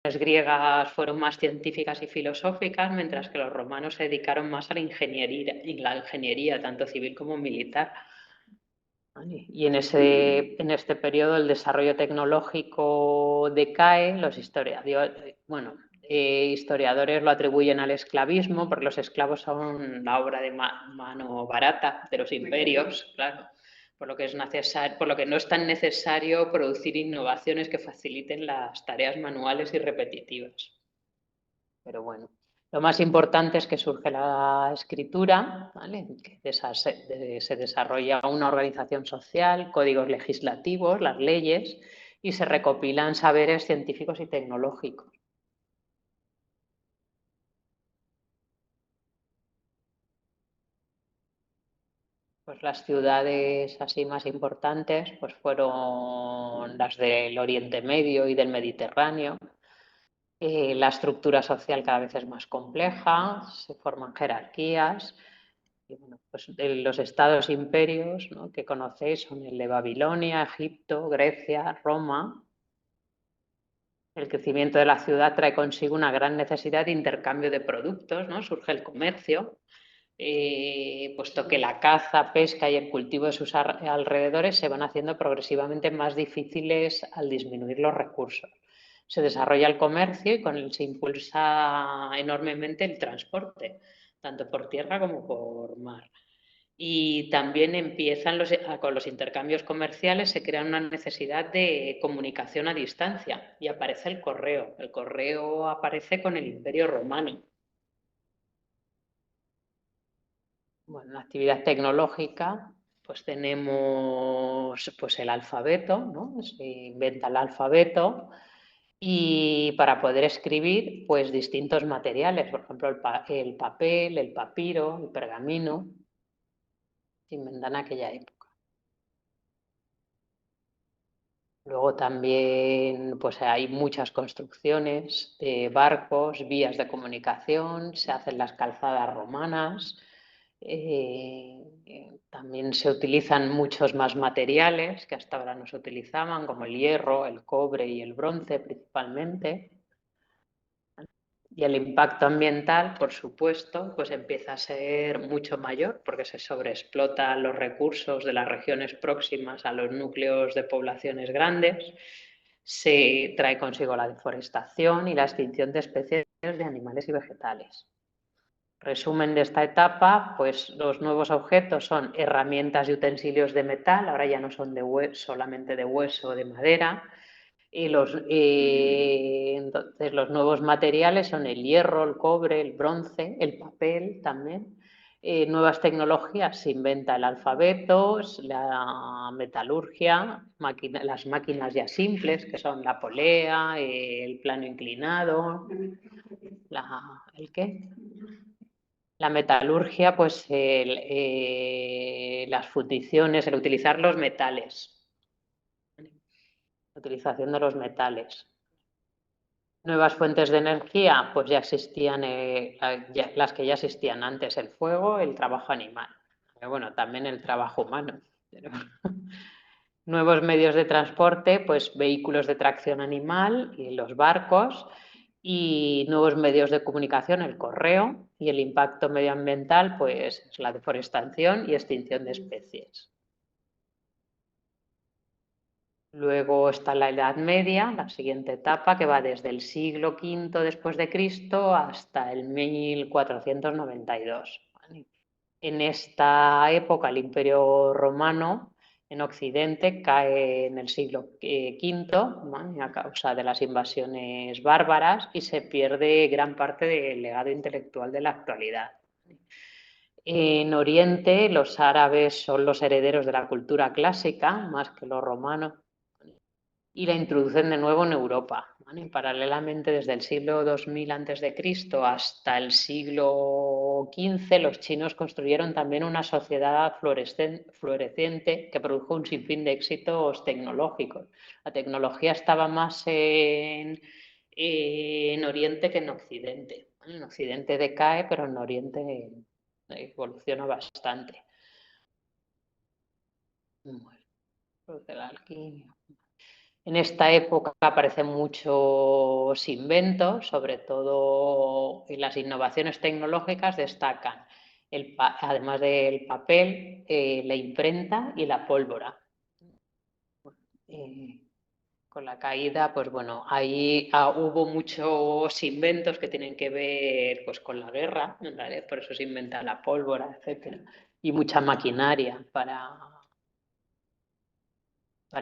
Las griegas fueron más científicas y filosóficas, mientras que los romanos se dedicaron más a la ingeniería tanto civil como militar. Y en este periodo el desarrollo tecnológico decae, los historiadores lo atribuyen al esclavismo, porque los esclavos son la obra de mano barata de los imperios, claro, por lo que no es tan necesario producir innovaciones que faciliten las tareas manuales y repetitivas. Pero bueno, lo más importante es que surge la escritura, ¿vale? Que se desarrolla una organización social, códigos legislativos, las leyes, y se recopilan saberes científicos y tecnológicos. Pues las ciudades así más importantes pues fueron las del Oriente Medio y del Mediterráneo. La estructura social cada vez es más compleja, se forman jerarquías. Y bueno, pues los estados imperios, ¿no?, que conocéis son el de Babilonia, Egipto, Grecia, Roma. El crecimiento de la ciudad trae consigo una gran necesidad de intercambio de productos, ¿no? Surge el comercio, puesto que la caza, pesca y el cultivo de sus alrededores se van haciendo progresivamente más difíciles al disminuir los recursos. Se desarrolla el comercio y con él se impulsa enormemente el transporte, tanto por tierra como por mar. Y también con los intercambios comerciales, se crea una necesidad de comunicación a distancia y aparece el correo. El correo aparece con el Imperio Romano. Bueno, la actividad tecnológica, pues tenemos pues el alfabeto, ¿no? Se inventa el alfabeto y para poder escribir, pues distintos materiales, por ejemplo, el papel, el papiro, el pergamino, se inventan en aquella época. Luego también pues hay muchas construcciones de barcos, vías de comunicación, se hacen las calzadas romanas, también se utilizan muchos más materiales que hasta ahora no se utilizaban, como el hierro, el cobre y el bronce principalmente. Y el impacto ambiental, por supuesto, pues empieza a ser mucho mayor porque se sobreexplotan los recursos de las regiones próximas a los núcleos de poblaciones grandes, se trae consigo la deforestación y la extinción de especies de animales y vegetales. Resumen de esta etapa, pues los nuevos objetos son herramientas y utensilios de metal, ahora ya no son solamente de hueso o de madera. Entonces los nuevos materiales son el hierro, el cobre, el bronce, el papel también. Nuevas tecnologías, se inventa el alfabeto, la metalurgia, las máquinas ya simples, que son la polea, el plano inclinado, ¿el qué? La metalurgia, pues las fundiciones, el utilizar los metales, la utilización de los metales. Nuevas fuentes de energía, pues ya existían, las que ya existían antes, el fuego, el trabajo animal. Pero bueno, también el trabajo humano. Pero... Nuevos medios de transporte, pues vehículos de tracción animal y los barcos, y nuevos medios de comunicación, el correo, y el impacto medioambiental, pues es la deforestación y extinción de especies. Luego está la Edad Media, la siguiente etapa, que va desde el siglo V después de Cristo hasta el 1492. En esta época el Imperio Romano en Occidente cae en el siglo V, a causa de las invasiones bárbaras, y se pierde gran parte del legado intelectual de la actualidad. En Oriente los árabes son los herederos de la cultura clásica más que los romanos y la introducen de nuevo en Europa. ¿Vale? Paralelamente, desde el siglo 2000 a.C. hasta el siglo XV, los chinos construyeron también una sociedad floreciente que produjo un sinfín de éxitos tecnológicos. La tecnología estaba más en Oriente que en Occidente. En Occidente decae, pero en Oriente evoluciona bastante. Bueno, pues de la alquimia. En esta época aparecen muchos inventos, sobre todo en las innovaciones tecnológicas destacan, además del papel, la imprenta y la pólvora. Con la caída, pues bueno, ahí hubo muchos inventos que tienen que ver pues, con la guerra, en realidad, por eso se inventa la pólvora, etcétera, y mucha maquinaria para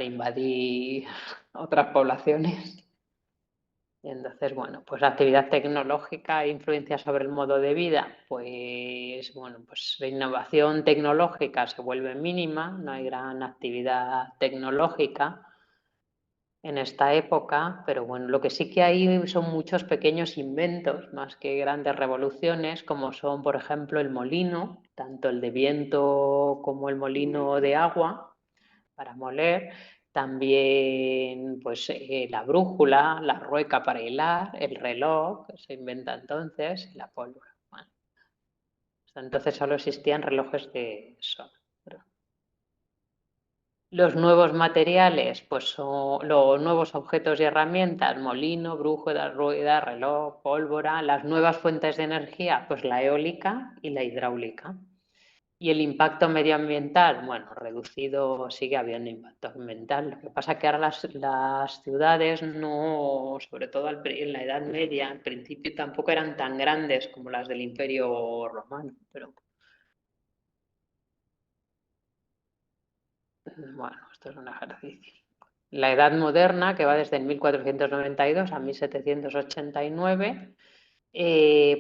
invadir otras poblaciones. Y entonces, bueno, pues la actividad tecnológica e influencia sobre el modo de vida, pues bueno, pues la innovación tecnológica se vuelve mínima, no hay gran actividad tecnológica en esta época, pero bueno, lo que sí que hay son muchos pequeños inventos, más que grandes revoluciones, como son, por ejemplo, el molino, tanto el de viento como el molino de agua, para moler, también pues la brújula, la rueca para hilar, el reloj, que se inventa entonces, y la pólvora. Bueno, hasta entonces solo existían relojes de sol. Los nuevos materiales, pues son los nuevos objetos y herramientas, molino, brújula, rueda, reloj, pólvora. Las nuevas fuentes de energía, pues la eólica y la hidráulica. Y el impacto medioambiental, bueno, reducido, sigue habiendo impacto ambiental. Lo que pasa es que ahora las ciudades no, sobre todo en la Edad Media, al principio tampoco eran tan grandes como las del Imperio Romano, pero bueno, esto es un ejercicio. La Edad Moderna, que va desde el 1492 a 1789,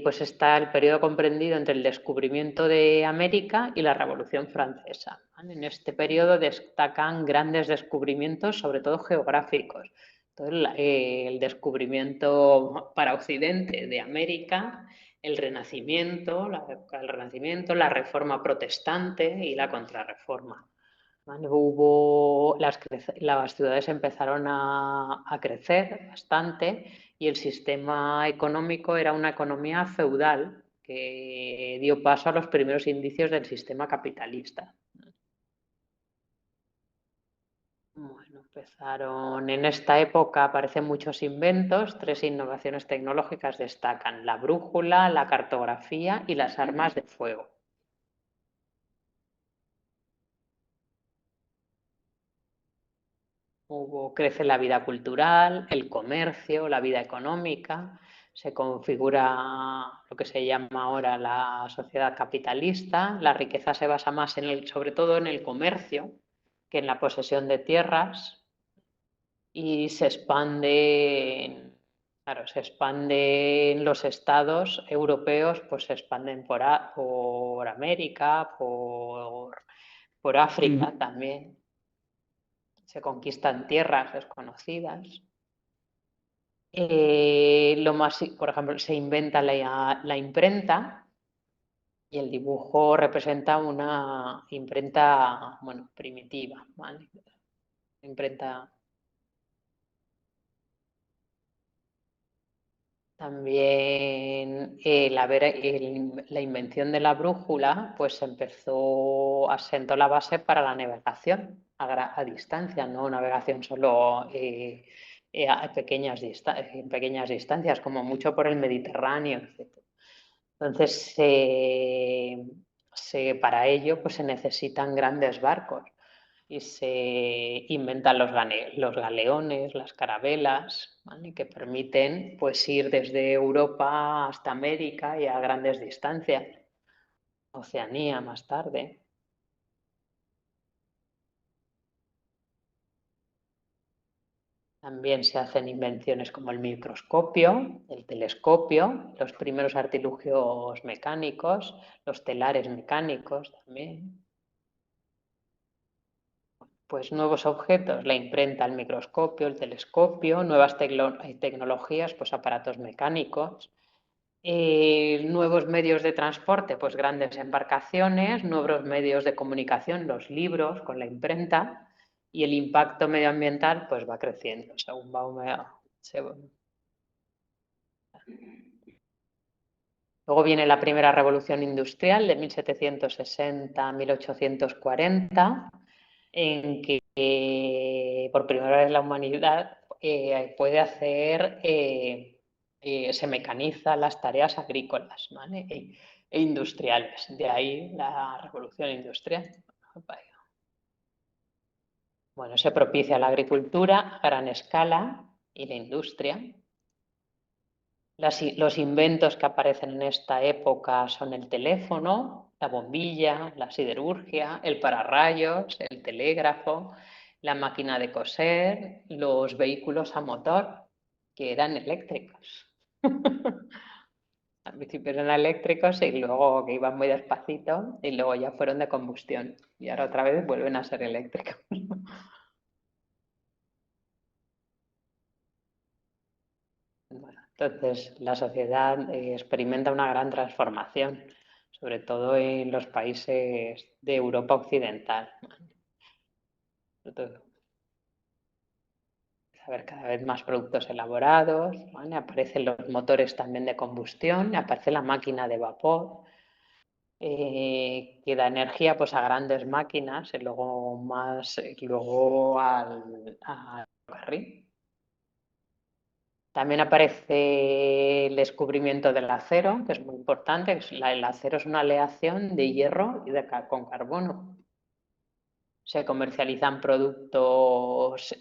pues está el periodo comprendido entre el descubrimiento de América y la Revolución Francesa. ¿Vale? En este periodo destacan grandes descubrimientos, sobre todo geográficos. Entonces, el descubrimiento para Occidente de América, el Renacimiento, la época del Renacimiento, la Reforma Protestante y la Contrarreforma. ¿Vale? Las ciudades empezaron a crecer bastante y el sistema económico era una economía feudal que dio paso a los primeros indicios del sistema capitalista. Bueno, empezaron en esta época, aparecen muchos inventos, 3 innovaciones tecnológicas destacan: la brújula, la cartografía y las armas de fuego. Crece la vida cultural, el comercio, la vida económica, se configura lo que se llama ahora la sociedad capitalista, la riqueza se basa más sobre todo en el comercio que en la posesión de tierras y se expande, claro, se expanden los estados europeos, pues se expanden por América, por África también. Se conquistan tierras desconocidas. Por ejemplo, se inventa la imprenta y el dibujo representa una imprenta, bueno, primitiva, ¿vale? Imprenta. También la invención de la brújula, pues asentó la base para la navegación a distancia, no navegación solo en pequeñas distancias, como mucho por el Mediterráneo, etc. Entonces, para ello pues, se necesitan grandes barcos y se inventan los galeones, las carabelas, ¿vale? Que permiten pues, ir desde Europa hasta América y a grandes distancias, Oceanía más tarde. También se hacen invenciones como el microscopio, el telescopio, los primeros artilugios mecánicos, los telares mecánicos también. Pues nuevos objetos, la imprenta, el microscopio, el telescopio, nuevas tecnologías, pues aparatos mecánicos, nuevos medios de transporte, pues grandes embarcaciones, nuevos medios de comunicación, los libros con la imprenta, y el impacto medioambiental pues va creciendo según Luego viene la primera revolución industrial de 1760 a 1840, en que por primera vez la humanidad puede hacer, se mecanizan las tareas agrícolas, ¿vale? E industriales. De ahí la revolución industrial. Bueno, se propicia la agricultura a gran escala y la industria. Los inventos que aparecen en esta época son el teléfono, la bombilla, la siderurgia, el pararrayos, el telégrafo, la máquina de coser, los vehículos a motor, que eran eléctricos. Al principio eran eléctricos y luego que iban muy despacito y luego ya fueron de combustión y ahora otra vez vuelven a ser eléctricos. Bueno, entonces, la sociedad experimenta una gran transformación, sobre todo en los países de Europa occidental. A ver, cada vez más productos elaborados, ¿vale? Aparecen los motores también de combustión, aparece la máquina de vapor, que da energía pues, a grandes máquinas y luego al ferrocarril. También aparece el descubrimiento del acero, que es muy importante. El acero es una aleación de hierro y con carbono. Se comercializan productos,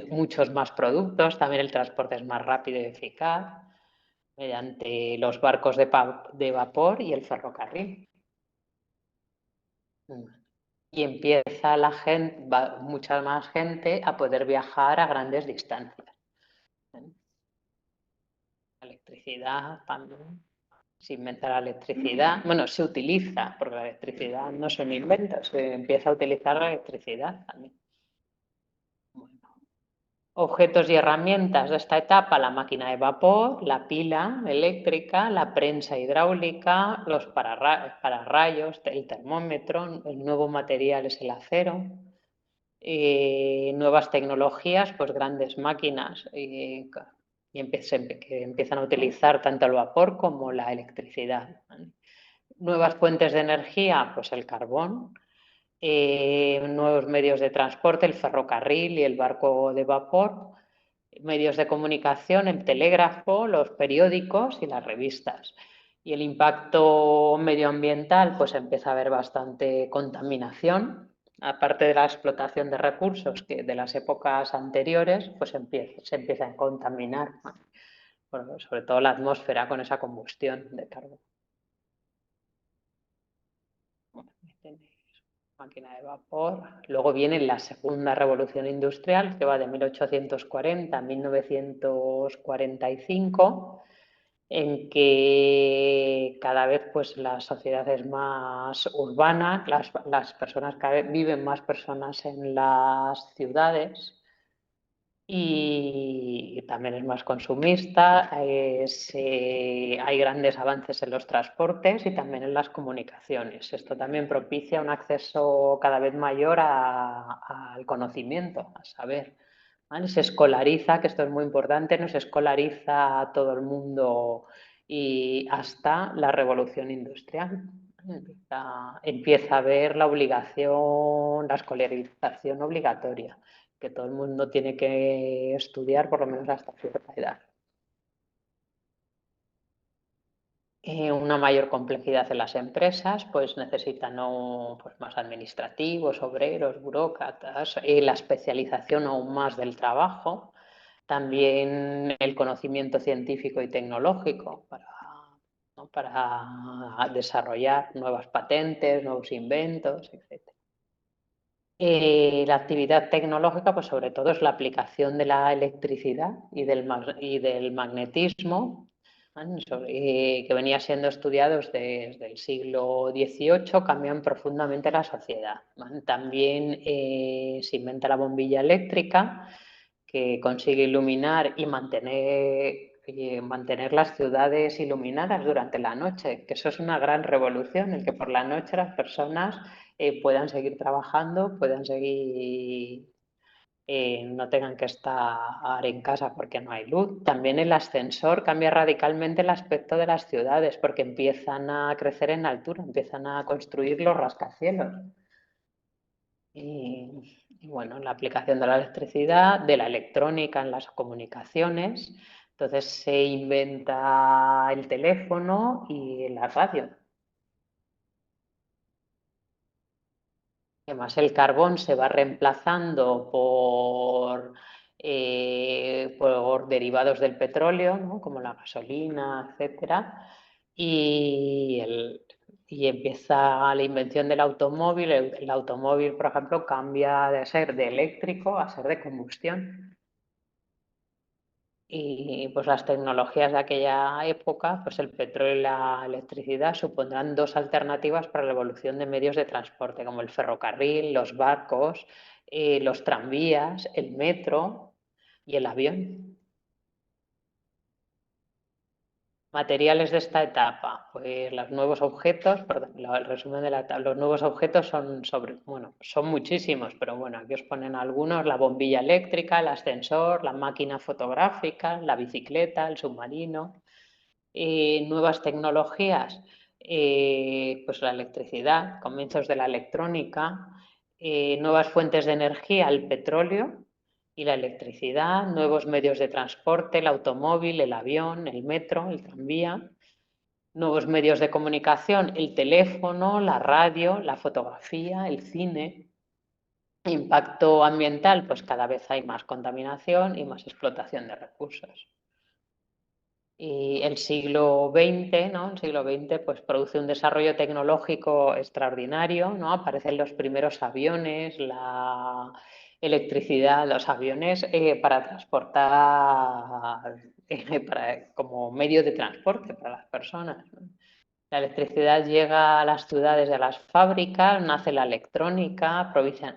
muchos más productos. También el transporte es más rápido y eficaz mediante los barcos de vapor y el ferrocarril. Y empieza mucha más gente a poder viajar a grandes distancias. La electricidad también. Se inventa la electricidad. Bueno, se utiliza, porque la electricidad no se inventa, se empieza a utilizar la electricidad también. Bueno, objetos y herramientas de esta etapa: la máquina de vapor, la pila eléctrica, la prensa hidráulica, los pararrayos, el termómetro. El nuevo material es el acero. Nuevas tecnologías, pues grandes máquinas que empiezan a utilizar tanto el vapor como la electricidad. Nuevas fuentes de energía, pues el carbón. Nuevos medios de transporte, el ferrocarril y el barco de vapor. Medios de comunicación, el telégrafo, los periódicos y las revistas. Y el impacto medioambiental, pues empieza a haber bastante contaminación. Aparte de la explotación de recursos que de las épocas anteriores, pues se empieza a contaminar, sobre todo la atmósfera con esa combustión de carbón. Máquina de vapor. Luego viene la segunda revolución industrial, que va de 1840 a 1945, en que cada vez pues, la sociedad es más urbana, las personas, cada vez viven más personas en las ciudades y también es más consumista. Hay grandes avances en los transportes y también en las comunicaciones. Esto también propicia un acceso cada vez mayor al conocimiento, a saber. ¿Vale? Se escolariza, que esto es muy importante, no se escolariza a todo el mundo y hasta la revolución industrial. Empieza a haber la obligación, la escolarización obligatoria, que todo el mundo tiene que estudiar por lo menos hasta cierta edad. Una mayor complejidad en las empresas, pues necesitan pues más administrativos, obreros, burócratas, la especialización aún más del trabajo, también el conocimiento científico y tecnológico para desarrollar nuevas patentes, nuevos inventos, etc. La actividad tecnológica, pues sobre todo es la aplicación de la electricidad y del magnetismo, que venía siendo estudiados desde el siglo XVIII, cambian profundamente la sociedad. También se inventa la bombilla eléctrica, que consigue iluminar y mantener las ciudades iluminadas durante la noche, que eso es una gran revolución, el que por la noche las personas puedan seguir trabajando, puedan seguir, no tengan que estar en casa porque no hay luz. También el ascensor cambia radicalmente el aspecto de las ciudades porque empiezan a crecer en altura, empiezan a construir los rascacielos. Y bueno, la aplicación de la electricidad, de la electrónica en las comunicaciones. Entonces se inventa el teléfono y la radio. Además, el carbón se va reemplazando por derivados del petróleo, ¿no? Como la gasolina, etcétera. Y, y empieza la invención del automóvil. El automóvil, por ejemplo, cambia de ser de eléctrico a ser de combustión. Y pues las tecnologías de aquella época, pues el petróleo y la electricidad supondrán dos alternativas para la evolución de medios de transporte, como el ferrocarril, los barcos, los tranvías, el metro y el avión. Materiales de esta etapa, pues los nuevos objetos, perdón, el resumen de la etapa, los nuevos objetos bueno, son muchísimos, pero bueno, aquí os ponen algunos: la bombilla eléctrica, el ascensor, la máquina fotográfica, la bicicleta, el submarino. Nuevas tecnologías, pues la electricidad, comienzos de la electrónica, nuevas fuentes de energía, el petróleo y la electricidad, nuevos medios de transporte, el automóvil, el avión, el metro, el tranvía, nuevos medios de comunicación, el teléfono, la radio, la fotografía, el cine. Impacto ambiental, pues cada vez hay más contaminación y más explotación de recursos. Y el siglo XX, ¿no? El siglo XX pues, produce un desarrollo tecnológico extraordinario, ¿no? Aparecen los primeros aviones, la electricidad, los aviones para transportar, como medio de transporte para las personas, ¿no? La electricidad llega a las ciudades y a las fábricas, nace la electrónica, propicia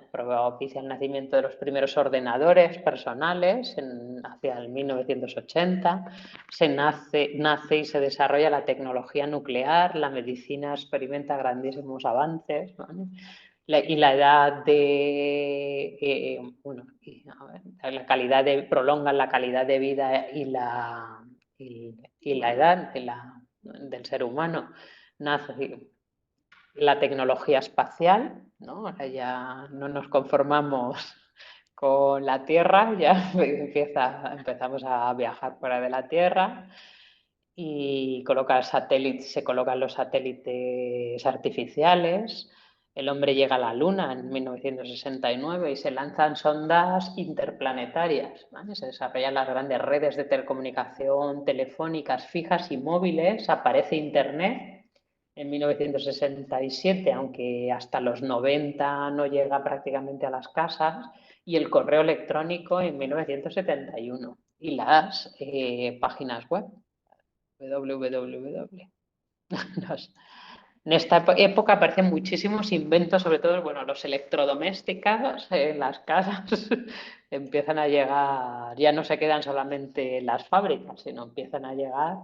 el nacimiento de los primeros ordenadores personales hacia el 1980. Nace y se desarrolla la tecnología nuclear, la medicina experimenta grandísimos avances, ¿vale? Y la edad bueno, la calidad prolongan la calidad de vida y la edad del ser humano. Nace la tecnología espacial, ¿no? Ahora ya no nos conformamos con la Tierra, ya empezamos a viajar fuera de la Tierra y se colocan los satélites artificiales. El hombre llega a la Luna en 1969 y se lanzan sondas interplanetarias, ¿vale? Se desarrollan las grandes redes de telecomunicación telefónicas fijas y móviles, aparece Internet en 1967, aunque hasta los 90 no llega prácticamente a las casas, y el correo electrónico en 1971 y las páginas web www. En esta época aparecen muchísimos inventos, sobre todo, bueno, los electrodomésticos en las casas empiezan a llegar, ya no se quedan solamente las fábricas, sino empiezan a llegar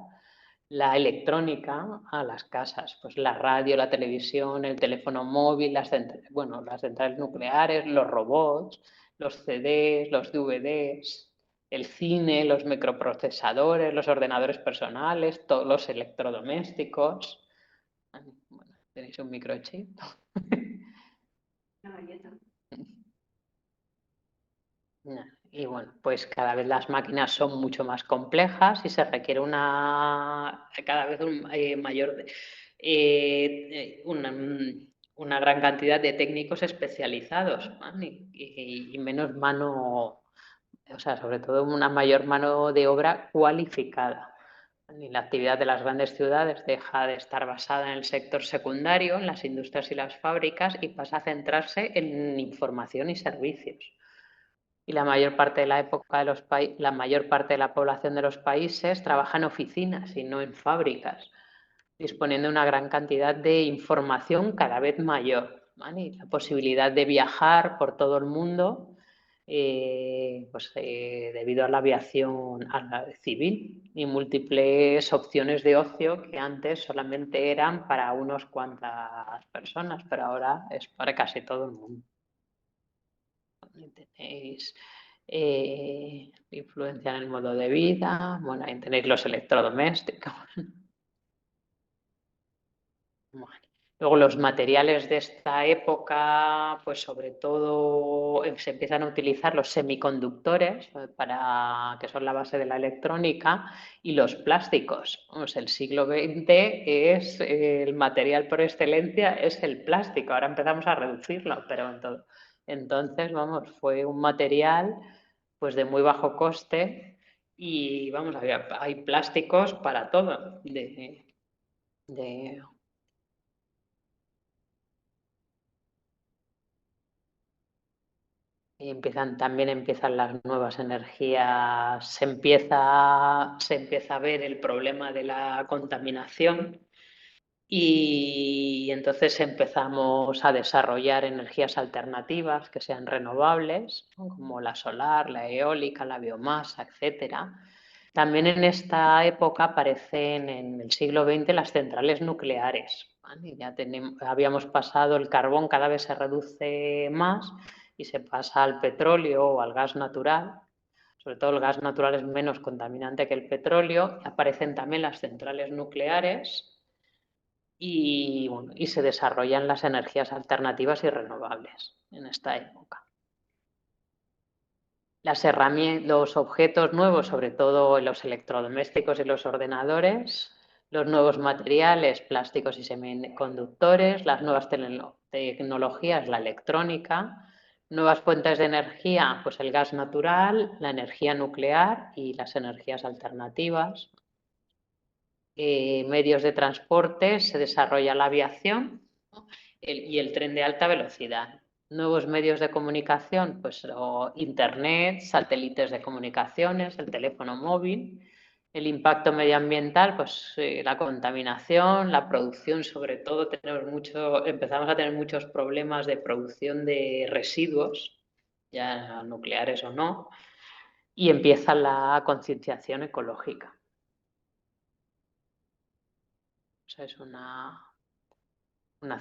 la electrónica a las casas, pues la radio, la televisión, el teléfono móvil, las centrales nucleares, los robots, los CDs, los DVDs, el cine, los microprocesadores, los ordenadores personales, todos los electrodomésticos. Bueno, tenéis un microchip. Y bueno, pues cada vez las máquinas son mucho más complejas y se requiere cada vez mayor, una gran cantidad de técnicos especializados, ¿vale? Y menos mano, o sea, sobre todo una mayor mano de obra cualificada. Y la actividad de las grandes ciudades deja de estar basada en el sector secundario, en las industrias y las fábricas, y pasa a centrarse en información y servicios. Y la mayor parte de la mayor parte de la población de los países trabaja en oficinas y no en fábricas, disponiendo de una gran cantidad de información cada vez mayor, ¿vale? Y la posibilidad de viajar por todo el mundo, debido a la aviación civil y múltiples opciones de ocio que antes solamente eran para unas cuantas personas, pero ahora es para casi todo el mundo. Tenéis influencia en el modo de vida, bueno, ahí tenéis los electrodomésticos. Bueno, Luego los materiales de esta época, pues sobre todo se empiezan a utilizar los semiconductores que son la base de la electrónica, y los plásticos. Vamos, el siglo XX es el material por excelencia, es el plástico. Ahora empezamos a reducirlo, pero entonces, vamos, fue un material pues de muy bajo coste y vamos, hay plásticos para todo. Y también empiezan las nuevas energías, se empieza a ver el problema de la contaminación y entonces empezamos a desarrollar energías alternativas que sean renovables, ¿no? Como la solar, la eólica, la biomasa, etcétera. También en esta época aparecen en el siglo XX las centrales nucleares, ¿vale? Habíamos pasado el carbón, cada vez se reduce más y se pasa al petróleo o al gas natural. Sobre todo el gas natural es menos contaminante que el petróleo. Aparecen también las centrales nucleares y se desarrollan las energías alternativas y renovables en esta época. Los objetos nuevos, sobre todo los electrodomésticos y los ordenadores, los nuevos materiales, plásticos y semiconductores, las nuevas tecnologías, la electrónica, nuevas fuentes de energía, pues el gas natural, la energía nuclear y las energías alternativas. Medios de transporte, se desarrolla la aviación, ¿no? Y el tren de alta velocidad. Nuevos medios de comunicación, pues internet, satélites de comunicaciones, el teléfono móvil. El impacto medioambiental, pues la contaminación, la producción, sobre todo empezamos a tener muchos problemas de producción de residuos, ya nucleares o no, y empieza la concienciación ecológica. O sea, es una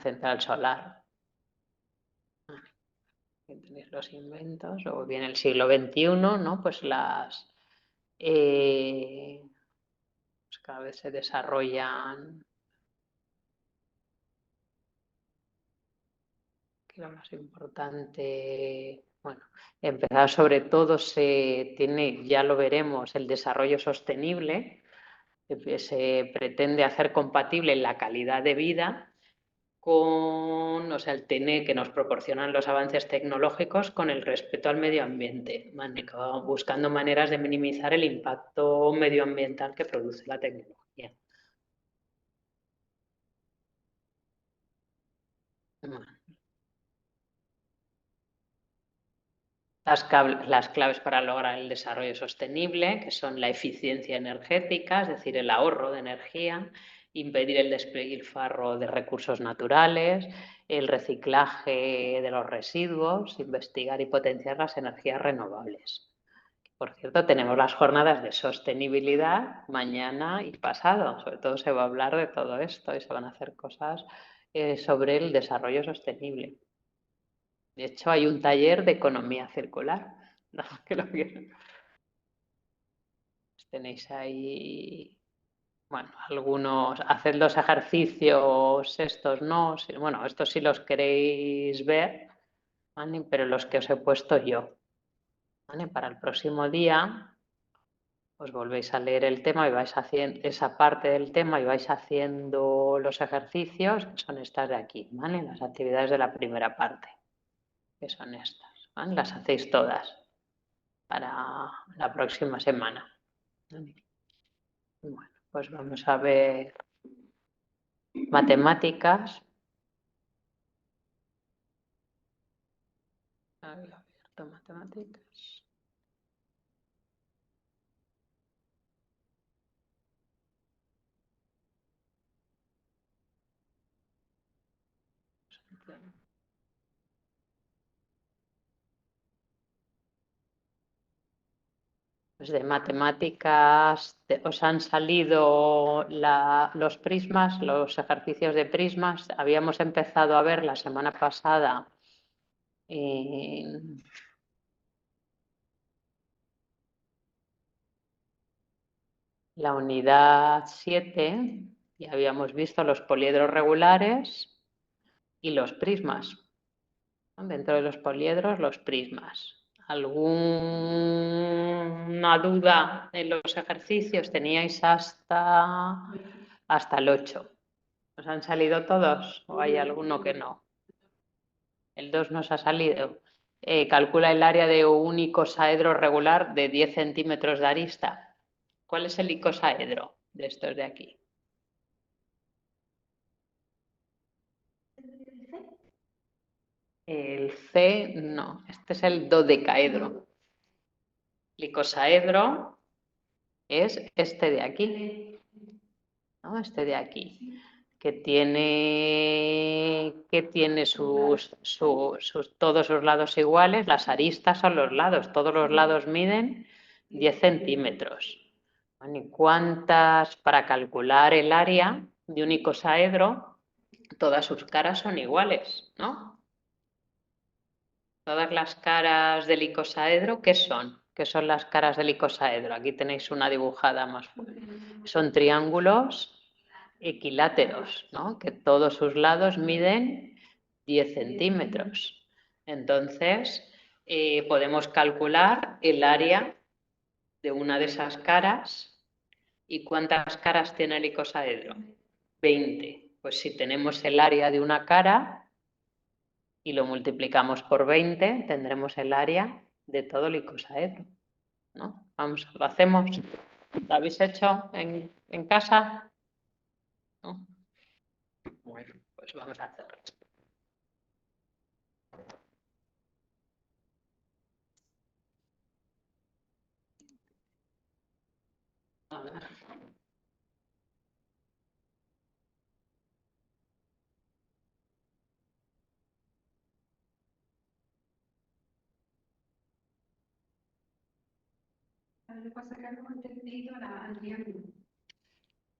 central solar. Tenéis los inventos. Luego viene el siglo XXI, ¿no? Pues pues cada vez se desarrollan. Que lo más importante, bueno, empezar sobre todo se tiene, ya lo veremos, el desarrollo sostenible, que se pretende hacer compatible la calidad de vida con, o sea, el TNE que nos proporcionan los avances tecnológicos con el respeto al medio ambiente, buscando maneras de minimizar el impacto medioambiental que produce la tecnología. Las claves para lograr el desarrollo sostenible, que son la eficiencia energética, es decir, el ahorro de energía, impedir el despilfarro de recursos naturales, el reciclaje de los residuos, investigar y potenciar las energías renovables. Por cierto, tenemos las jornadas de sostenibilidad mañana y pasado. Sobre todo se va a hablar de todo esto y se van a hacer cosas sobre el desarrollo sostenible. De hecho, hay un taller de economía circular. No, que lo tenéis ahí, bueno, algunos, haced los ejercicios estos, ¿no? Bueno, estos sí los queréis ver, ¿vale? Pero los que os he puesto yo, ¿vale? Para el próximo día os volvéis a leer el tema y vais haciendo esa parte del tema y vais haciendo los ejercicios, que son estas de aquí, ¿vale? Las actividades de la primera parte, que son estas, ¿vale? Las hacéis todas para la próxima semana. Bueno, pues vamos a ver matemáticas. Había abierto matemáticas. Pues de matemáticas os han salido los prismas, los ejercicios de prismas. Habíamos empezado a ver la semana pasada la unidad 7 y habíamos visto los poliedros regulares y los prismas. Dentro de los poliedros, los prismas. ¿Alguna duda en los ejercicios? Teníais hasta el 8. ¿Os han salido todos o hay alguno que no? El 2 nos ha salido. Calcula el área de un icosaedro regular de 10 centímetros de arista. ¿Cuál es el icosaedro de estos de aquí? El C, no, este es el dodecaedro. El icosaedro es este de aquí, ¿no? Este de aquí, que tiene todos sus lados iguales. Las aristas son los lados, todos los lados miden 10 centímetros. ¿Y cuántas? Para calcular el área de un icosaedro, todas sus caras son iguales, ¿no? Todas las caras del icosaedro, ¿qué son? ¿Qué son las caras del icosaedro? Aquí tenéis una dibujada más fuerte. Son triángulos equiláteros, ¿no? Que todos sus lados miden 10 centímetros. Entonces, podemos calcular el área de una de esas caras. ¿Y cuántas caras tiene el icosaedro? 20. Pues si tenemos el área de una cara y lo multiplicamos por 20, tendremos el área de todo el icosaedro, ¿no? Vamos, lo hacemos. ¿Lo habéis hecho en casa? ¿No? Bueno, pues vamos a hacerlo. A ver.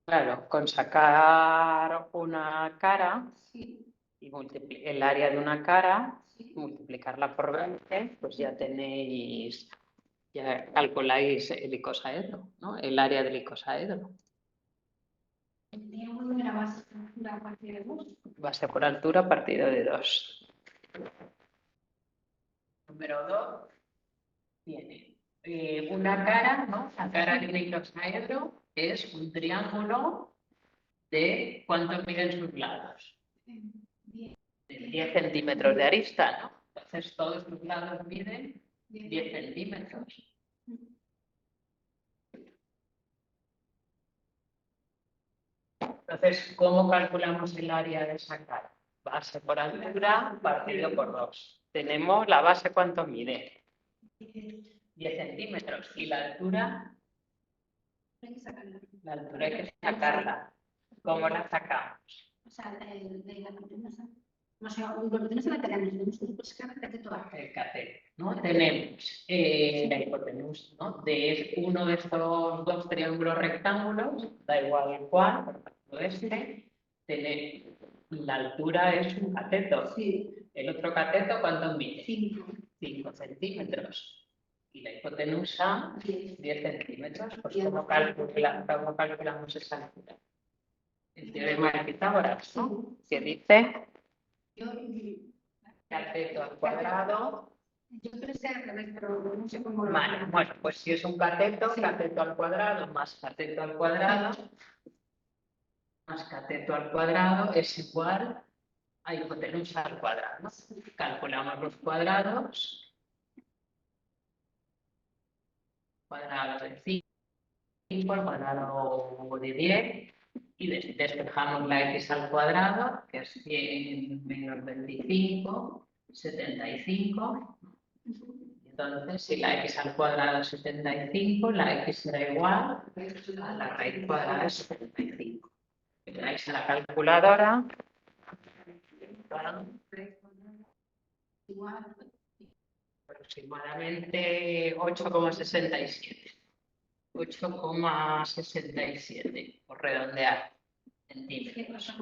Claro, con sacar una cara y el área de una cara, multiplicarla por 20, pues ya tenéis, ya calculáis el icosaedro, ¿no? El área del icosaedro. Base por altura partido de 2. Número 2 tiene una cara, ¿no? La cara de un icosaedro es un triángulo de ¿cuántos miden sus lados? De 10 centímetros de arista, ¿no? Entonces todos sus lados miden 10 centímetros. Entonces, ¿cómo calculamos el área de esa cara? Base por altura partido por 2. Tenemos la base, ¿cuánto mide? 10 centímetros. ¿Y la altura? La altura hay que sacarla. ¿Cómo la sacamos? O sea, de la hipotenusa. O sea, la hipotenusa la tenemos que buscar el cateto A. El cateto, ¿no? Tenemos la hipotenusa, ¿no? De uno de estos dos triángulos rectángulos, da igual cuál, por ejemplo tenemos, la altura es un cateto. Sí. El otro cateto, ¿cuánto mide? 5 centímetros. Y la hipotenusa, 10 centímetros. Pues ¿cómo calculamos esa altura? El teorema de Pitágoras, ¿no? Que dice cateto al cuadrado. Yo creo que sea al revés, pero no sé cómo lo. Vale, bueno, pues si es un cateto, cateto al cuadrado más cateto al cuadrado, más cateto al cuadrado es igual a hipotenusa al cuadrado, ¿no? Calculamos los cuadrados. Cuadrado de 5, al cuadrado de 10, y despejamos la x al cuadrado, que es 100 menos 25, 75. Entonces, si la x al cuadrado es 75, la x será igual a la raíz cuadrada de 75. Tenéis en la calculadora. Aproximadamente 8,67. 8,67, por redondear, centímetros.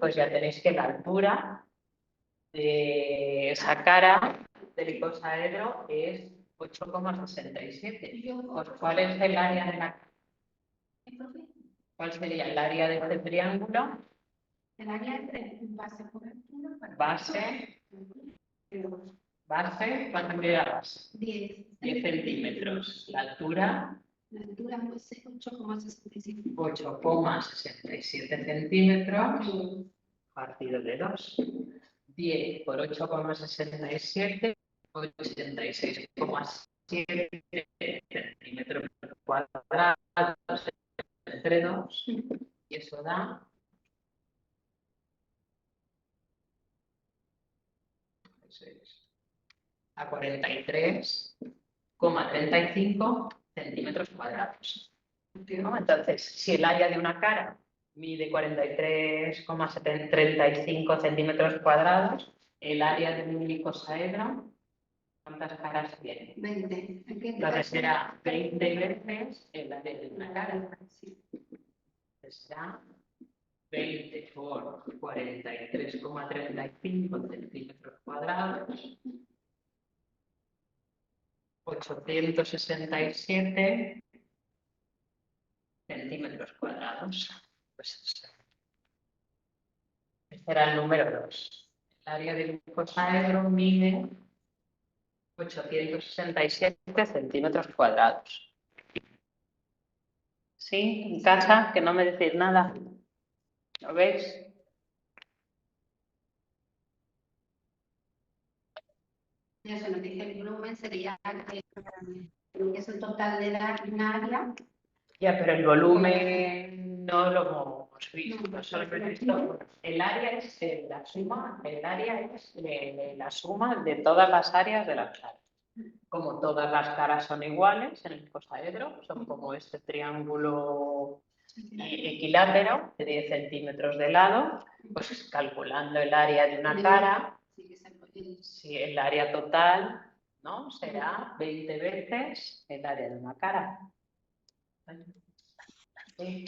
Pues ya tenéis que la altura de esa cara del icosaedro es 8,67. Pues, ¿cuál es el área de la cara? ¿Cuál sería el área de este triángulo? El área de base por altura. Base, ¿cuánto mide la base? 10. 10 centímetros. La altura, La altura puede ser 8,65. 8,67 centímetros partido de 2. 10 por 8,67, 86,7 centímetros cuadrados entre 2. Y eso da 43,35 centímetros cuadrados. ¿No? Entonces, si el área de una cara mide 43,35 centímetros cuadrados, el área de un icosaedro, ¿cuántas caras tiene? 20. Entonces será 20 veces el área de una cara. Entonces será 20 por 43,35 centímetros cuadrados, 867 centímetros cuadrados. Pues este era el número 2. El área del icosaedro mide 867 centímetros cuadrados. ¿Sí? ¿En casa? Que no me decís nada. ¿Lo veis? Eso nos dice el volumen sería es el total de la área. Ya, pero el volumen no lo hemos visto, solo hemos visto. El área es la suma, el área es la suma de todas las áreas de las caras. Como todas las caras son iguales en el icosaedro, son como este triángulo equilátero de 10 centímetros de lado, pues calculando el área de una cara, si el área total, ¿no? Será 20 veces el área de una cara. Sí.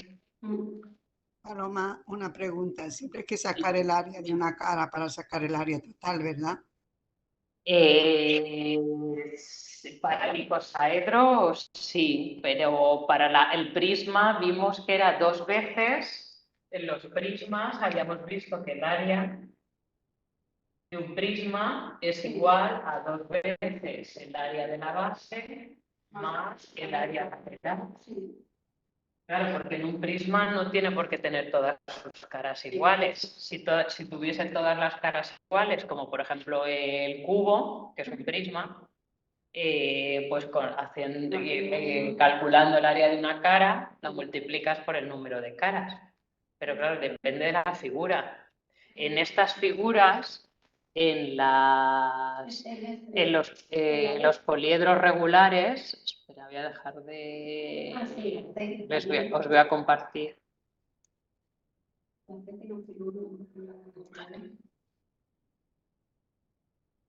Paloma, una pregunta. Siempre hay que sacar el área de una cara para sacar el área total, ¿verdad? Para el icosaedro sí, pero para el prisma vimos que era 2 veces. En los prismas habíamos visto que el área de un prisma es igual a 2 veces el área de la base más el área lateral. Claro, porque en un prisma no tiene por qué tener todas sus caras iguales. Si tuviese todas las caras iguales, como por ejemplo el cubo, que es un prisma, pues calculando el área de una cara, lo multiplicas por el número de caras. Pero claro, depende de la figura. En estas figuras, en los poliedros regulares, espera, voy a dejar de... os voy a compartir.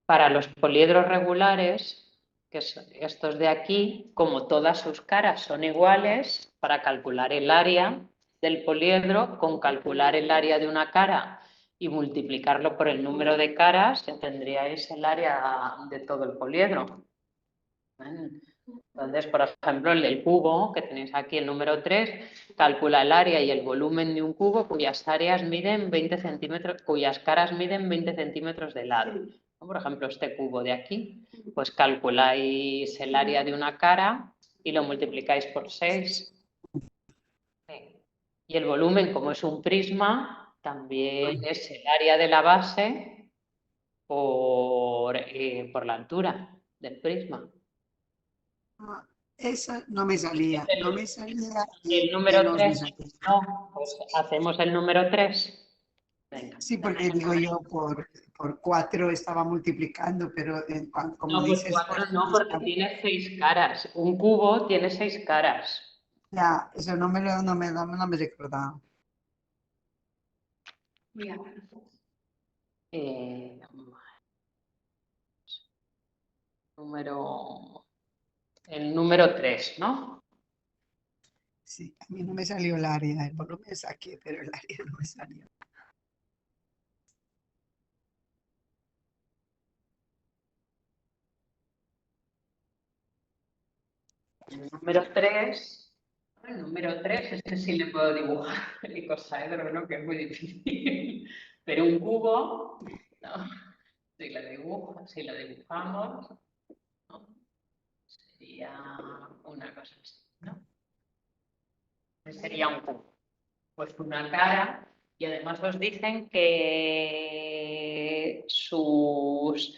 Para los poliedros regulares, que son estos de aquí, como todas sus caras son iguales, para calcular el área del poliedro, con calcular el área de una cara y multiplicarlo por el número de caras, tendríais el área de todo el poliedro. Entonces, por ejemplo, el del cubo, que tenéis aquí el número 3, calcula el área y el volumen de un cubo cuyas áreas miden 20 centímetros, cuyas caras miden 20 centímetros de lado. Por ejemplo, este cubo de aquí, pues calculáis el área de una cara y lo multiplicáis por 6. Y el volumen, como es un prisma, también es el área de la base por la altura del prisma. Esa no me salía, no me salía El y número menos me 3, salía. no, pues hacemos el número 3. Venga. Sí, porque digo yo, por 4 estaba multiplicando, pero como No, pues dices, 4 no, porque tiene 6 caras. Un cubo tiene 6 caras. ya, eso no me recordaba. El número 3, ¿no? Sí, a mí no me salió el área, el volumen saqué, pero el área no me salió. El número 3 El número 3, este sí le puedo dibujar el icosaedro, ¿no? Que es muy difícil. Pero un cubo, ¿no? Si lo dibujamos, ¿no? Sería una cosa así, ¿no? Sería un cubo. Pues una cara, y además os dicen que sus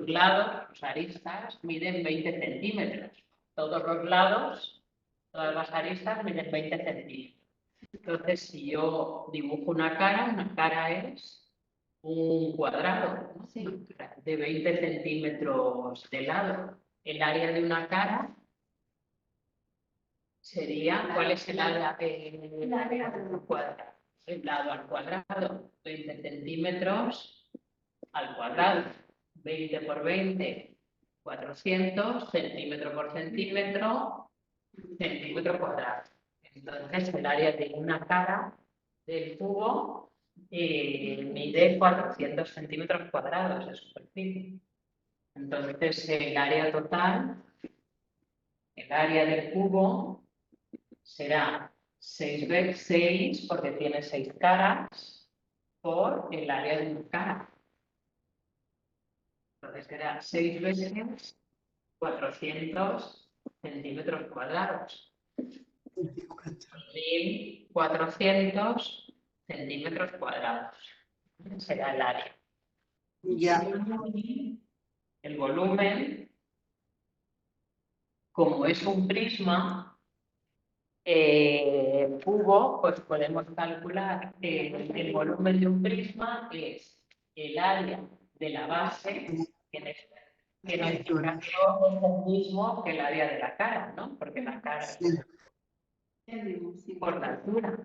lados, sus aristas, miden 20 centímetros. Todos los lados, todas las aristas miden 20 centímetros. Entonces, si yo dibujo una cara es un cuadrado, ¿no? Sí. De 20 centímetros de lado. El área de una cara sería, ¿cuál es el área del cuadrado? El lado al cuadrado, 20 centímetros al cuadrado. 20 por 20, 400, centímetro por centímetro, centímetro cuadrado. Entonces, el área de una cara del cubo mide 400 centímetros cuadrados de superficie. Entonces, el área total, el área del cubo, será 6 veces 6, porque tiene 6 caras, por el área de una cara. Entonces será 6 veces 400 centímetros cuadrados. 1.400 centímetros cuadrados. Será el área. Ya. El volumen, como es un prisma, cubo, pues podemos calcular que el volumen de un prisma es el área de la base, que en este caso es el mismo que el área de la cara, ¿no? Porque la cara Sí. es por la altura.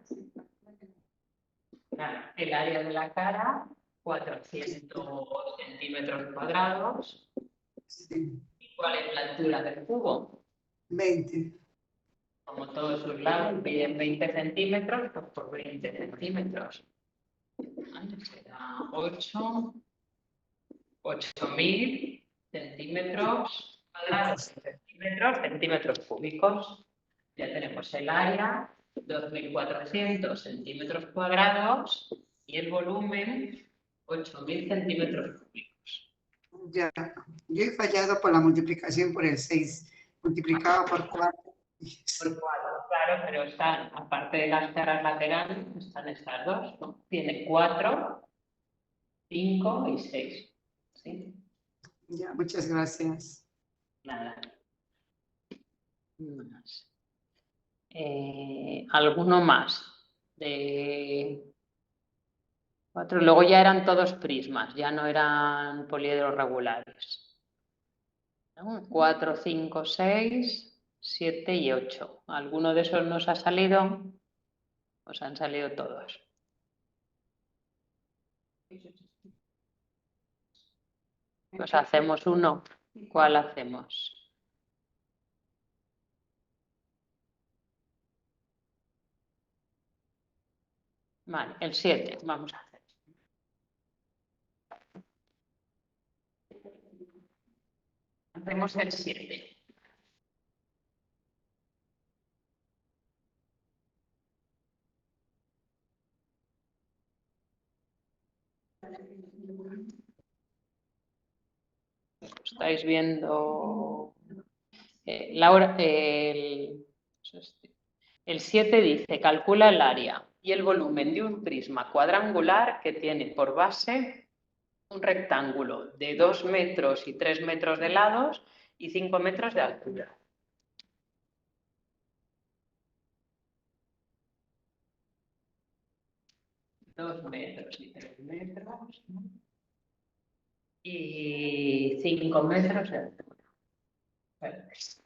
Claro, el área de la cara, 400 centímetros cuadrados. Sí. ¿Y cuál es la altura del cubo? 20. Como todos sus lados miden 20 centímetros, pues por 20 centímetros. Será 8.000 centímetros cuadrados, centímetros cúbicos. Ya tenemos el área, 2.400 centímetros cuadrados y el volumen, 8.000 centímetros cúbicos. Ya. Yo he fallado por la multiplicación por el 6. Multiplicado por 4. Por 4, claro, pero están, aparte de las caras laterales, están estas dos, ¿no? Tiene 4, 5 y 6. ¿Sí? Ya, muchas gracias. Nada. Más. ¿Alguno más? De 4. Luego ya eran todos prismas, ya no eran poliedros regulares. 4, 5, 6, 7 y 8. ¿Alguno de esos nos ha salido? Os han salido todos. Pues hacemos uno. ¿Cuál hacemos? Vale, el 7 vamos a hacer. Hacemos el 7. Estáis viendo, Laura, el 7 dice, calcula el área y el volumen de un prisma cuadrangular que tiene por base un rectángulo de 2 metros y 3 metros de lados y 5 metros de altura. Dos metros y 3 metros, ¿no? Y 5 metros de altura. Perfecto.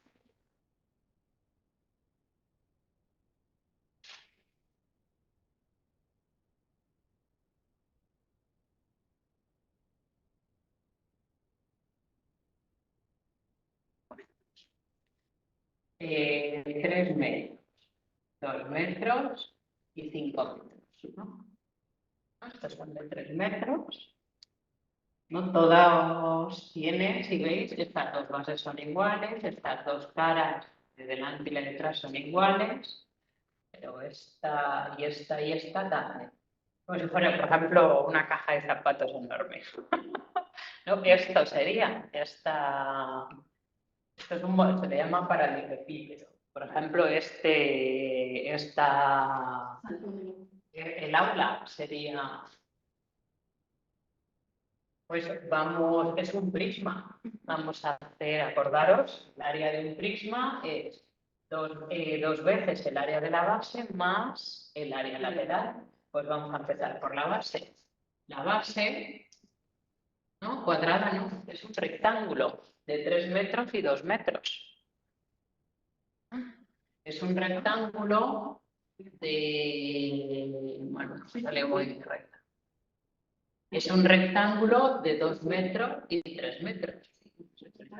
Tres metros, 2 metros y 5 metros, ¿no? Estos son de 3 metros. No todos tienen, si veis, estas dos bases son iguales, estas dos caras de delante y la de atrás son iguales, pero esta y esta y esta también. Como si fuera, por ejemplo, una caja de zapatos enorme. ¿No? Esto sería, esto es se le llama paralelepípedo. Por ejemplo, el aula sería, pues vamos, es un prisma. Vamos a hacer, acordaros, el área de un prisma es dos veces el área de la base más el área lateral. Pues vamos a empezar por la base. La base, ¿no? Cuadrada, ¿no? Es un rectángulo de 3 metros y 2 metros. Es un rectángulo de... Bueno, sale muy recta. Es un rectángulo de 2 metros y 3 metros.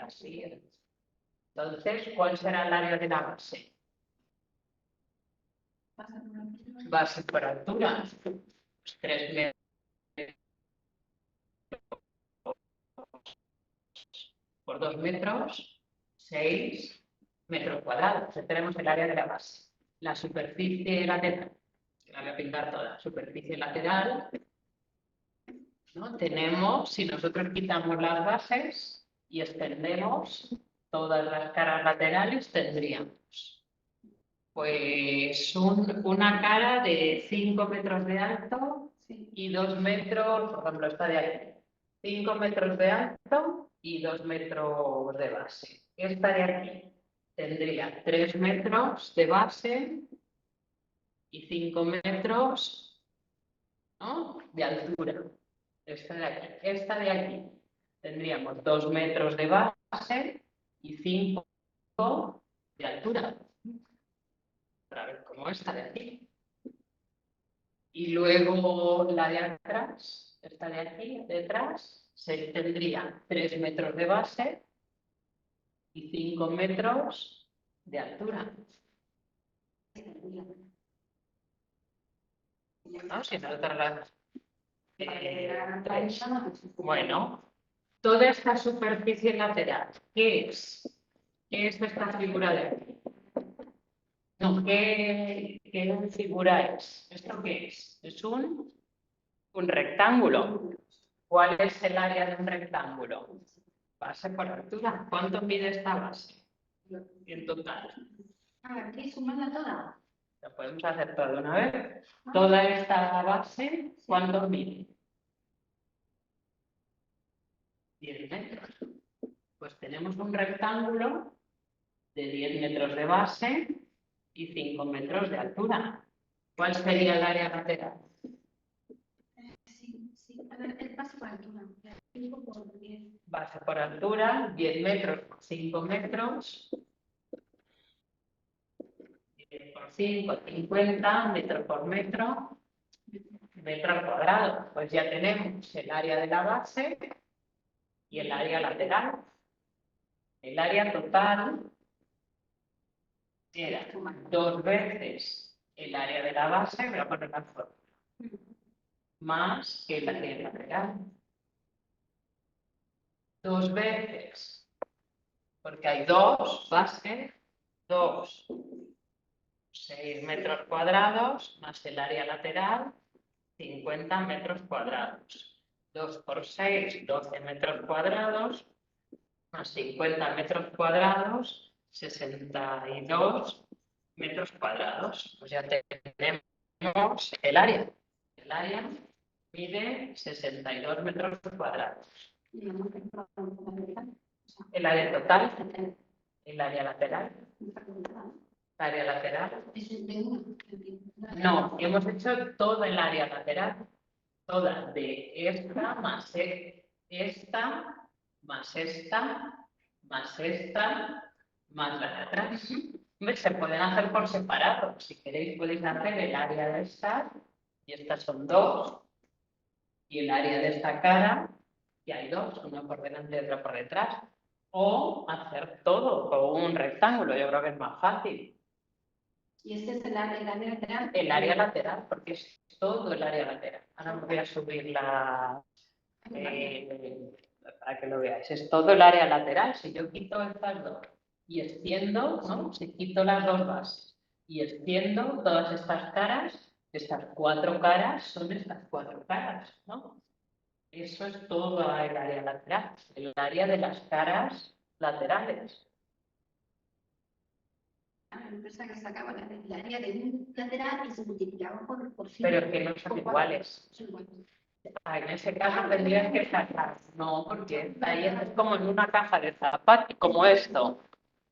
Así es. Entonces, ¿cuál será el área de la base? Base por altura. 3 metros por 2 metros, 6 metros cuadrados. Tenemos el área de la base. La superficie lateral, la voy a pintar toda, superficie lateral, ¿no? Tenemos, si nosotros quitamos las bases y extendemos todas las caras laterales, tendríamos pues una cara de 5 metros de alto y 2 metros, por ejemplo, esta de aquí, 5 metros de alto y 2 metros de base. Esta de aquí tendría 3 metros de base y 5 metros, ¿no?, de altura. Esta de aquí tendríamos 2 metros de base y 5 de altura. Para ver cómo esta de aquí. Y luego la de atrás, esta de aquí, detrás, tendría 3 metros de base y 5 metros de altura. ¿No? Si nosotros las... Bueno, toda esta superficie lateral, ¿qué es? ¿Qué es esta figura de aquí? No, ¿qué figura es? ¿Esto qué es? Es un rectángulo. ¿Cuál es el área de un rectángulo? Base por altura. ¿Cuánto mide esta base? En total. Aquí sumarla toda. Lo podemos hacer todo de una vez. Toda esta base, ¿cuánto mide? 10 metros. Pues tenemos un rectángulo de 10 metros de base y 5 metros de altura. ¿Cuál sería el área lateral? Sí. A ver, el base por altura. 5 por 10. Base por altura, 10 metros por 5 metros. 10 por 5, 50 metros por metro. Metros cuadrados. Pues ya tenemos el área de la base y el área lateral. El área total era 2 veces el área de la base, voy a poner la fórmula, más el área lateral. 2 veces, porque hay 2 bases, 2, 6 metros cuadrados, más el área lateral, 50 metros cuadrados. 2 por 6, 12 metros cuadrados, más 50 metros cuadrados, 62 metros cuadrados. Pues ya tenemos el área. El área mide 62 metros cuadrados. El área total, el área lateral. Área lateral. No, hemos hecho todo el área lateral. Toda de esta más esta, más esta, más esta, más la de atrás. Se pueden hacer por separado. Si queréis podéis hacer el área de esta, y estas son 2, y el área de esta cara, y hay 2, una por delante y otra por detrás. O hacer todo con un rectángulo, yo creo que es más fácil. ¿Y este es el área lateral? El área lateral, porque es todo el área lateral. Ahora me voy a subir la... para que lo veáis. Es todo el área lateral. Si yo quito estas 2 y extiendo, ¿no? Si quito las dos bases y extiendo todas estas caras, estas 4 caras son estas 4 caras, ¿no? Eso es todo el área lateral, el área de las caras laterales. Una persona que sacaba el área de un lateral y se multiplicaba por 5. Pero que no son iguales. Son iguales. En ese caso tendrías que sacar, no, porque ahí es como en una caja de zapatos, como esto,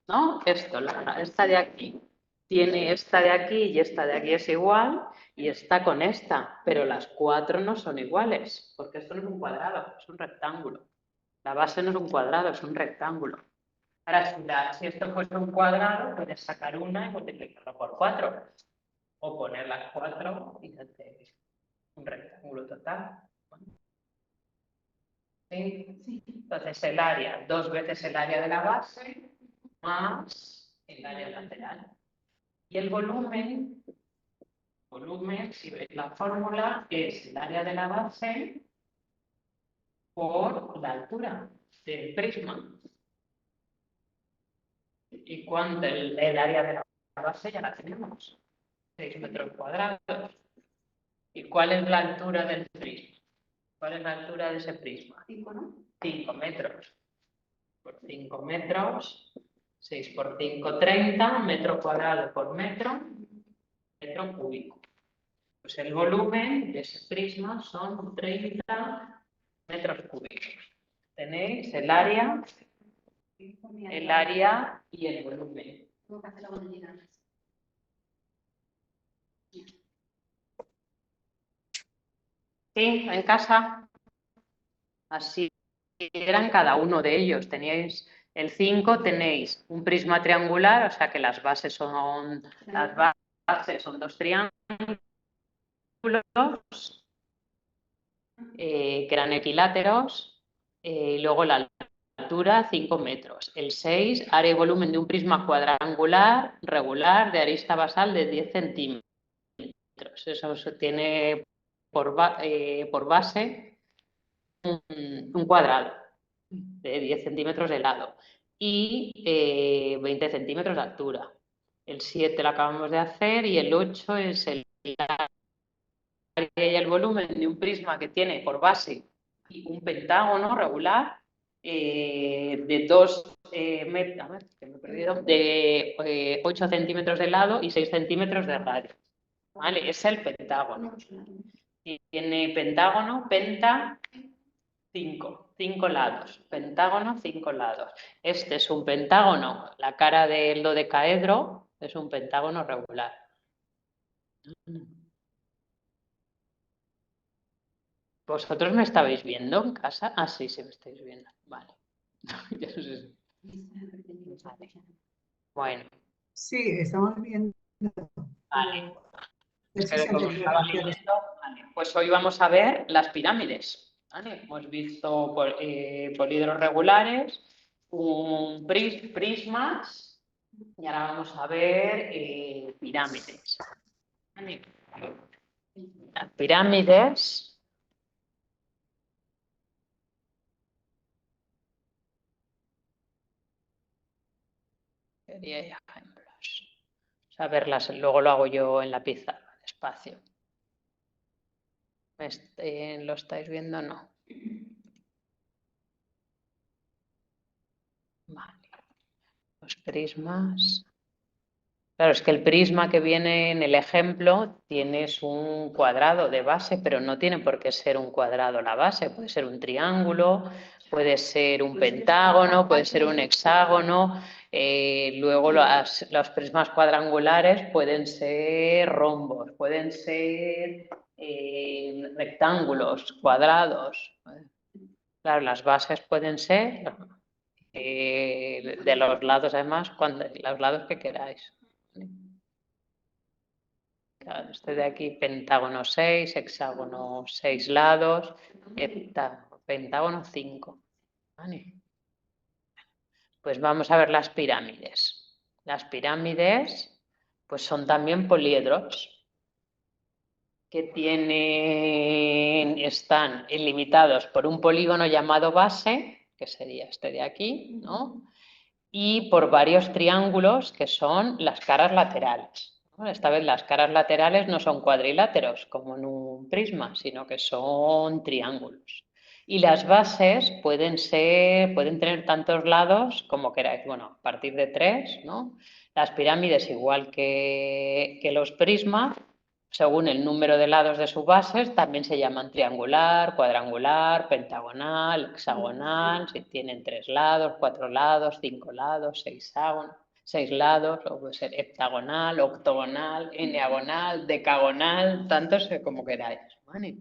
¿no? Esto, esta de aquí, tiene esta de aquí y esta de aquí es igual y está con esta, pero las 4 no son iguales, porque esto no es un cuadrado, es un rectángulo. La base no es un cuadrado, es un rectángulo. Ahora, si esto fuese un cuadrado, puedes sacar una y multiplicarlo por 4, o poner las 4 y hacerte un rectángulo total. ¿Sí? Sí. Entonces el área, 2 veces el área de la base más el área lateral. Y el volumen, si veis la fórmula, es el área de la base por la altura del prisma. ¿Y cuánto el área de la base? Ya la tenemos, 6 metros cuadrados. ¿Y cuál es la altura del prisma? ¿Cuál es la altura de ese prisma? 5, ¿no? 5 metros. Por 5 metros, 6 por 5, 30, metro cuadrado por metro cúbico. Pues el volumen de ese prisma son 30 metros cúbicos. Tenéis el área y el volumen. Tengo que hacer la botellina. Sí, en casa. Así eran cada uno de ellos. Teníais el 5, tenéis un prisma triangular, o sea que las bases son 2 triángulos que eran equiláteros, y luego la altura 5 metros. El 6, área y volumen de un prisma cuadrangular regular de arista basal de 10 centímetros. Eso se tiene por base un cuadrado de 10 centímetros de lado y 20 centímetros de altura. El 7 lo acabamos de hacer y el 8 es el área y el volumen de un prisma que tiene por base un pentágono regular de 8 centímetros de lado y 6 centímetros de radio. ¿Vale? Es el pentágono. Tiene pentágono, penta, 5 lados. Pentágono, 5 lados. Este es un pentágono, la cara del dodecaedro es un pentágono regular. ¿Vosotros me estabais viendo en casa? Ah, sí, sí me estáis viendo. Vale. Vale. Bueno. Sí, estamos viendo. Vale. Es que se me Vale. Pues hoy vamos a ver las pirámides. ¿Vale? Hemos visto políedros regulares, prismas y ahora vamos a ver pirámides. ¿Vale? Las pirámides. Sería ejemplos. A verlas, luego lo hago yo en la pizarra, despacio. ¿Lo estáis viendo o no? Vale. Los prismas. Claro, es que el prisma que viene en el ejemplo tienes un cuadrado de base, pero no tiene por qué ser un cuadrado la base. Puede ser un triángulo, puede ser un pentágono, puede ser un hexágono. Luego los prismas cuadrangulares pueden ser rombos, pueden ser rectángulos, cuadrados. Claro, las bases pueden ser de los lados, además, los lados que queráis. Claro, este de aquí, pentágono 6, hexágono 6 lados, pentágono 5. ¿Vale? Pues vamos a ver las pirámides. Las pirámides, pues son también poliedros que están limitados por un polígono llamado base, que sería este de aquí, ¿no? y por varios triángulos que son las caras laterales, ¿no? Esta vez las caras laterales no son cuadriláteros como en un prisma, sino que son triángulos. Y las bases pueden tener tantos lados como queráis. Bueno, a partir de 3, ¿no? Las pirámides, igual que los prismas, según el número de lados de sus bases, también se llaman triangular, cuadrangular, pentagonal, hexagonal, si tienen 3 lados, 4 lados, 5 lados, 6 lados, o puede ser heptagonal, octogonal, eneagonal, decagonal, tantos como queráis, ¿vale?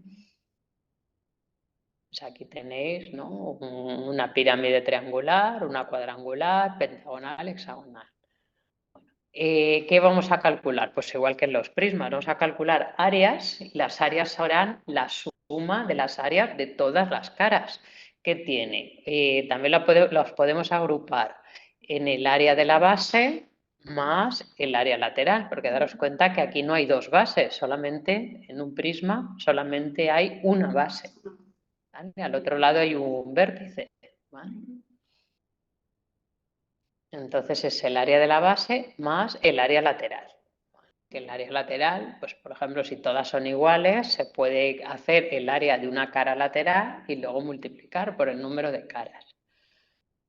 Pues aquí tenéis, ¿no? Una pirámide triangular, una cuadrangular, pentagonal, hexagonal. ¿Qué vamos a calcular? Pues igual que en los prismas, vamos a calcular áreas y las áreas serán la suma de las áreas de todas las caras que tiene. También los podemos agrupar en el área de la base más el área lateral, porque daros cuenta que aquí no hay dos bases, solamente en un prisma solamente hay una base, ¿vale? Al otro lado hay un vértice, ¿vale? Entonces es el área de la base más el área lateral. Que el área lateral, pues por ejemplo, si todas son iguales, se puede hacer el área de una cara lateral y luego multiplicar por el número de caras.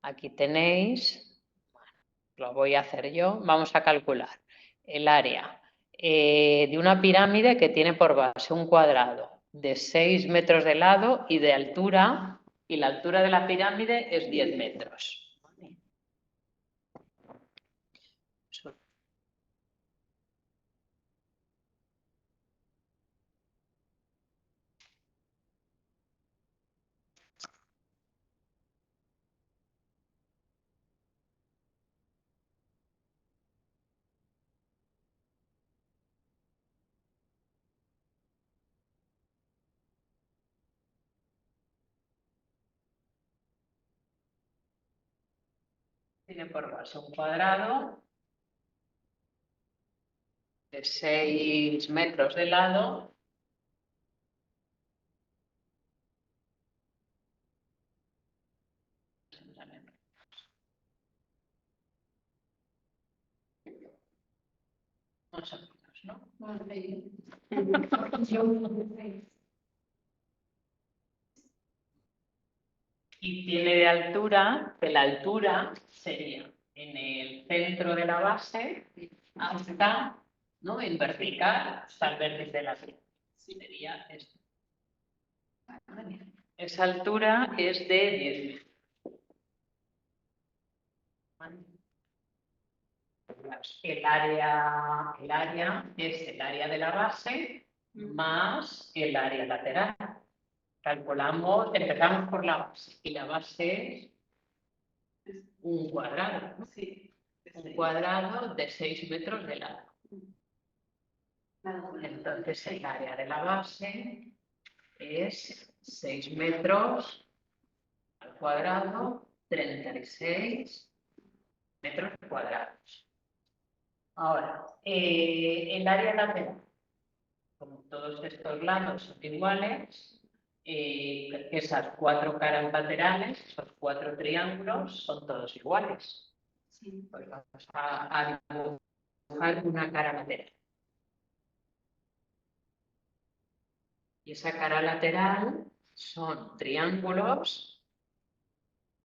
Aquí tenéis, bueno, lo voy a hacer yo, vamos a calcular el área de una pirámide que tiene por base un cuadrado de 6 metros de lado y de altura, y la altura de la pirámide es 10 metros. Tiene por base un cuadrado de 6 metros de lado más o menos, ¿no? Y tiene de altura, que la altura sería en el centro de la base hasta, ¿no? En vertical, hasta el vértice de la pirámide. Sería esto. Esa altura es de 10 metros. El área es el área de la base más el área lateral. Calculamos, empezamos por la base y la base es un cuadrado, ¿no? Sí, un cuadrado de 6 metros de lado. Entonces el área de la base es 6 metros al cuadrado, 36 metros cuadrados. Ahora, el área lateral, como todos estos lados son iguales, esas 4 caras laterales, esos 4 triángulos, son todos iguales. Sí. Pues vamos a dibujar una cara lateral. Y esa cara lateral son triángulos